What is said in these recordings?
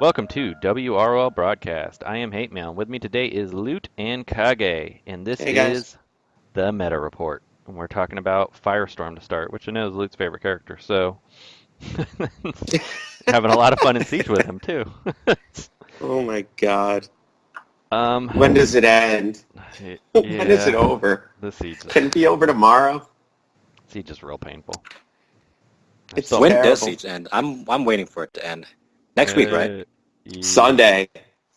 Welcome to WROL Broadcast. I am Hate Mail. With me today is Loot and Kage, and this Hey guys. is the Meta Report. And we're talking about Firestorm to start, which I know is Loot's favorite character, so having a lot of fun in Siege with him too. Oh my God. um, When does it end? When is it yeah, over? the Siege, Can it be over tomorrow? Siege is real painful. I'm It's still, When does terrible. Siege end? I'm waiting for it to end. Next week, right? uh, yeah, Sunday.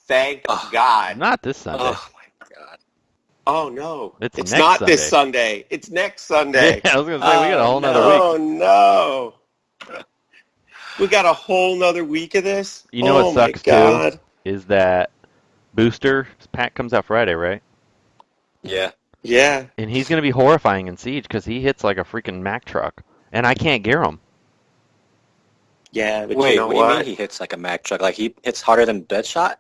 Thank Oh, God. not this Sunday. oh my God. Oh no. It's It's next not this Sunday. Sunday. It's next Yeah, Sunday. I was gonna say we got a Oh whole nother week. Oh no. We got a whole nother week of this? You know what Oh my sucks too God. is that Booster pack comes out Friday, right? Yeah. Yeah. And he's going to be horrifying in Siege because he hits like a freaking Mack truck, and I can't gear him. Yeah, but you Wait, know what do you mean what? he hits like a Mac truck? Like he hits harder than Deadshot?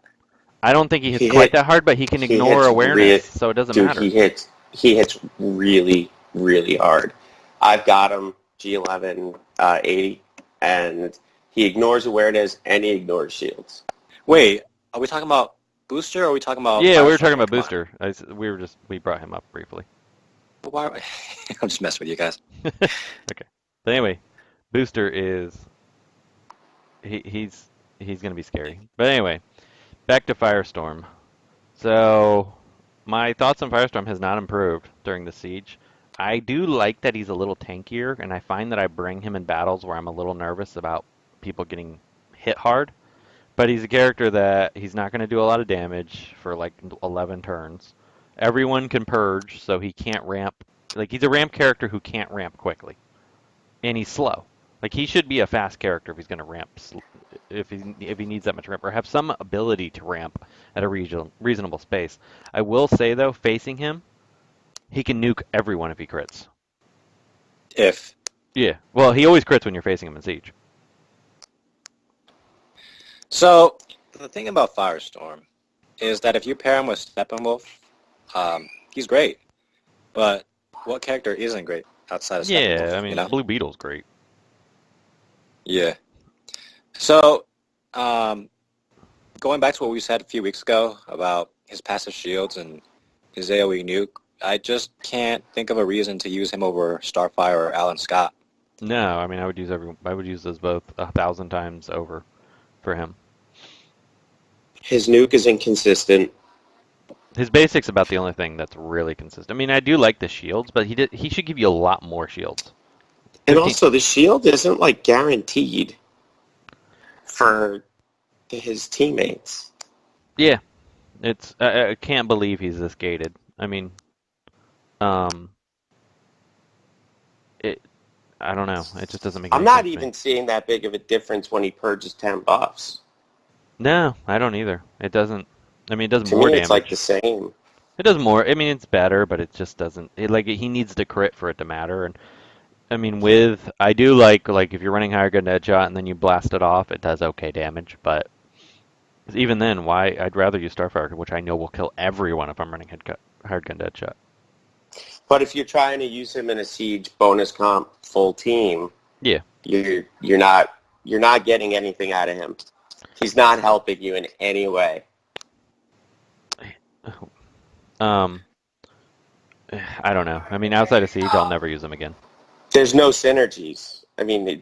I don't think he hits He quite hit that hard, but he can he ignore hits awareness, so it doesn't dude, matter. he hits really, really hard. I've got him G11 80, and he ignores awareness and he ignores shields. Wait, are we talking about Booster or are we talking about Yeah, we were Firestorm? talking about Come on. Booster. We brought him up briefly. Why, I'm just messing with you guys. Okay. But anyway, Booster is he's going to be scary. But anyway, back to Firestorm. So, my thoughts on Firestorm has not improved during the siege. I do like that he's a little tankier, and I find that I bring him in battles where I'm a little nervous about people getting hit hard. But he's a character that he's not going to do a lot of damage for like 11 turns. Everyone can purge, so he can't ramp. Like, he's a ramp character who can't ramp quickly, and he's slow. Like, he should be a fast character if he's going to ramp, if he needs that much ramp, or have some ability to ramp at a reasonable space. I will say though, facing him, he can nuke everyone if he crits. If. Yeah, well, he always crits when you're facing him in siege. So, the thing about Firestorm is that if you pair him with Steppenwolf, he's great. But what character isn't great outside of Yeah, I Steppenwolf, you mean, know? Blue Beetle's great. Yeah. So, going back to what we said a few weeks ago about his passive shields and his AoE nuke, I just can't think of a reason to use him over Starfire or Alan Scott. No, I mean, I would use those both 1,000 times over for him. His nuke is inconsistent. His basic's about the only thing that's really consistent. I mean, I do like the shields, but he should give you a lot more shields. And 15. also the shield isn't like guaranteed for his teammates. Yeah, it's I can't believe he's this gated. I mean, um, it I don't know. It just doesn't make I'm any not sense to me. even seeing that big of a difference when he purges 10 buffs. No, I don't either. It doesn't. I mean, it does To more me, it's like the damage. same. It does more. I mean, it's better, but it just doesn't. He needs to crit for it to matter. And I mean, I do like if you're running higher gun headshot and then you blast it off, it does okay damage. But even then, why? I'd rather use Starfire, which I know will kill everyone if I'm running hard gun deadshot. But if you're trying to use him in a siege bonus comp full team, Yeah. you're not getting anything out of him. He's not helping you in any way. Um, I don't know. I mean, outside of Siege, I'll never use them again. There's no synergies. I mean,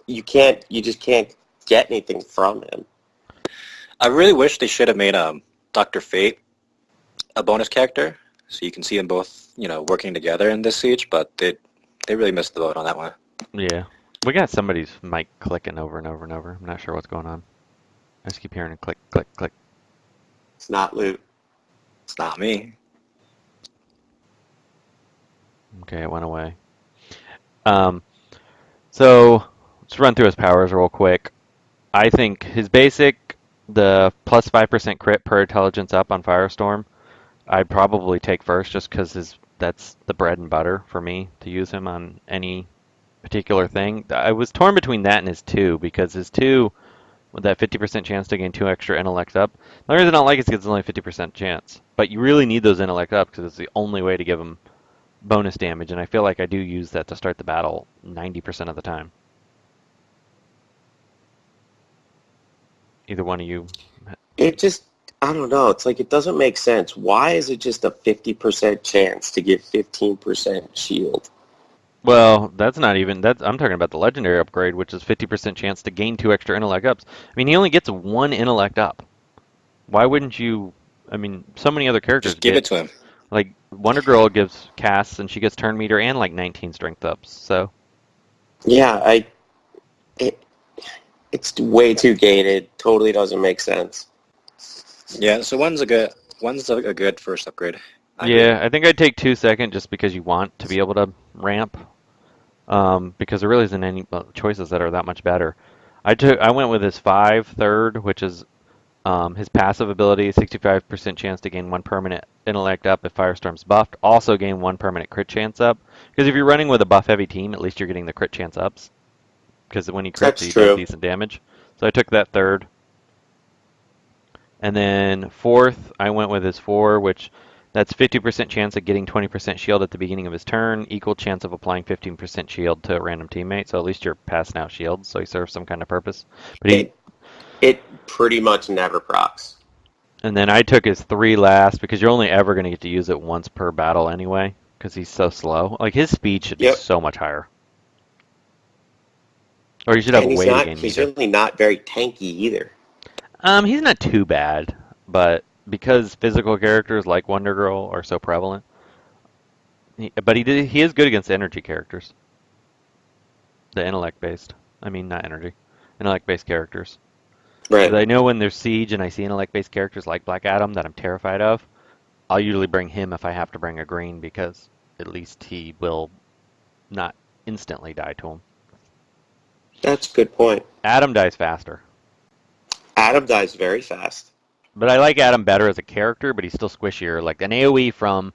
you just can't get anything from him. I really wish they should have made Dr. Fate a bonus character, so you can see them both, working together in this siege, but they really missed the boat on that one. Yeah. We got somebody's mic clicking over and over and over. I'm not sure what's going on. I just keep hearing it click, click, click. It's not loot. It's not me. Okay, it went away. So let's run through his powers real quick. I think his basic, the plus 5% crit per intelligence up on Firestorm, I'd probably take first just because that's the bread and butter for me to use him on any particular thing. I was torn between that and his 2 because his 2, with that 50% chance to gain 2 extra intellect up, the reason I don't like it is because it's only a 50% chance. But you really need those intellect up because it's the only way to give him bonus damage, and I feel like I do use that to start the battle 90% of the time. Either one of you. It just, I don't know. It's like it doesn't make sense. Why is it just a 50% chance to get 15% shield? Well, that's not even that's I'm talking about the legendary upgrade, which is 50% chance to gain 2 extra intellect ups. I mean, he only gets 1 intellect up. Why wouldn't you? I mean, so many other characters Just give get it to him. like Wonder Girl gives casts and she gets turn meter and like 19 strength ups. So Yeah, it, it's way too gated. Totally doesn't make sense. Yeah, so one's a good first upgrade. I agree. yeah, I think I'd take 2 second just because you want to be able to ramp. Because there really isn't any choices that are that much better. I went with his 5 third, which is his passive ability, 65% chance to gain 1 permanent intellect up if Firestorm's buffed. Also gain 1 permanent crit chance up. Because if you're running with a buff heavy team, at least you're getting the crit chance ups. Because when he crits, That's he does true. decent damage. So I took that third. And then fourth, I went with his 4, which that's 50% chance of getting 20% shield at the beginning of his turn, equal chance of applying 15% shield to a random teammate. So at least you're passing out shields, so he serves some kind of purpose. But he It pretty much never procs. And then I took his 3 last because you're only ever going to get to use it once per battle anyway because he's so slow. Like his speed should be Yep. so much higher. Or you should have And a way to gain he's meter. really not very tanky either. He's not too bad, but because physical characters like Wonder Girl are so prevalent, but he is good against energy characters. The intellect based. I mean, not energy. Intellect based characters. Right. 'Cause I know when there's Siege and I see intellect based characters like Black Adam that I'm terrified of, I'll usually bring him if I have to bring a green because at least he will not instantly die to him. That's a good point. Adam dies faster. Adam dies very fast. But I like Adam better as a character, but he's still squishier. Like an AoE from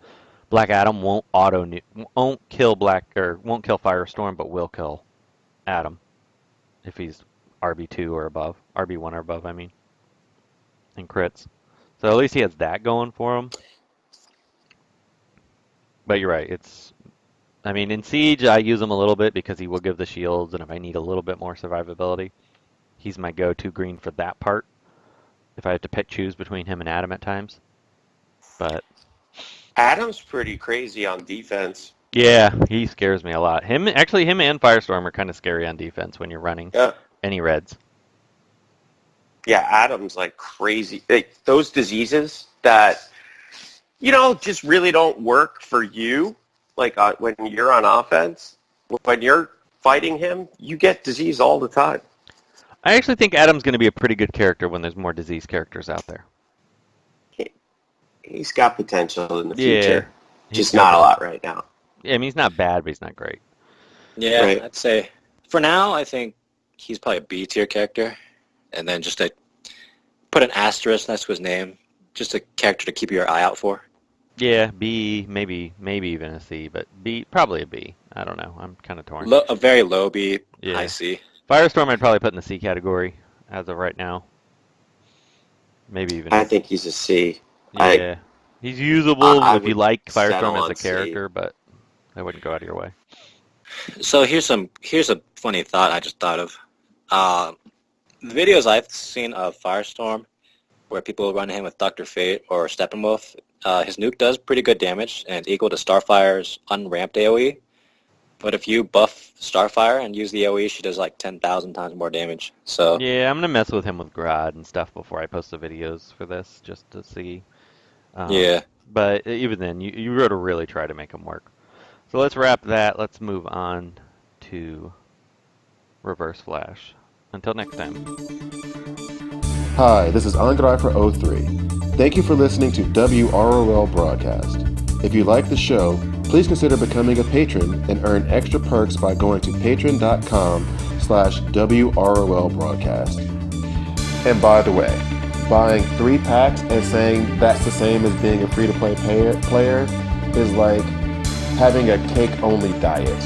Black Adam won't kill won't kill Firestorm, but will kill Adam if he's RB2 or above, RB1 or above, I mean, and crits. So at least he has that going for him. But you're right. I mean, in Siege, I use him a little bit because he will give the shields, and if I need a little bit more survivability, he's my go-to green for that part. If I have to choose between him and Adam at times. But Adam's pretty crazy on defense. yeah, he scares me a lot. Him and Firestorm are kind of scary on defense when you're running Yeah. any reds. Yeah, Adam's like crazy. Like, those diseases that, just really don't work for you. Like when you're on offense, when you're fighting him, you get disease all the time. I actually think Adam's going to be a pretty good character when there's more disease characters out there. He's got potential in the Yeah, future. he's Just got not a that. lot right now. Yeah, I mean, he's not bad, but he's not great. Yeah, Right. I'd say for now, I think he's probably a B tier character, and then just to put an asterisk next to his name, just a character to keep your eye out for. Yeah, B, maybe even a C, but B, probably a B. I don't know. I'm kind of torn. A very low B, Yeah. high C. Firestorm I'd probably put in the C category as of right now. Maybe even. I think he's a C. Yeah. He's usable I if you would like settle Firestorm as on a C. character, but I wouldn't go out of your way. So here's a funny thought I just thought of. The videos I've seen of Firestorm, where people run him with Dr. Fate or Steppenwolf, his nuke does pretty good damage and it's equal to Starfire's unramped AoE. But if you buff Starfire and use the AoE, she does like 10,000 times more damage. So Yeah, I'm gonna mess with him with Grodd and stuff before I post the videos for this, just to see. yeah. But even then, you got to really try to make him work. So let's wrap that. Let's move on to Reverse Flash. Until next time. Hi, this is Andre for O3. Thank you for listening to WROL Broadcast. If you like the show, please consider becoming a patron and earn extra perks by going to patreon.com/WROL Broadcast. And by the way, buying 3 packs and saying that's the same as being a free-to-play player is like having a cake-only diet.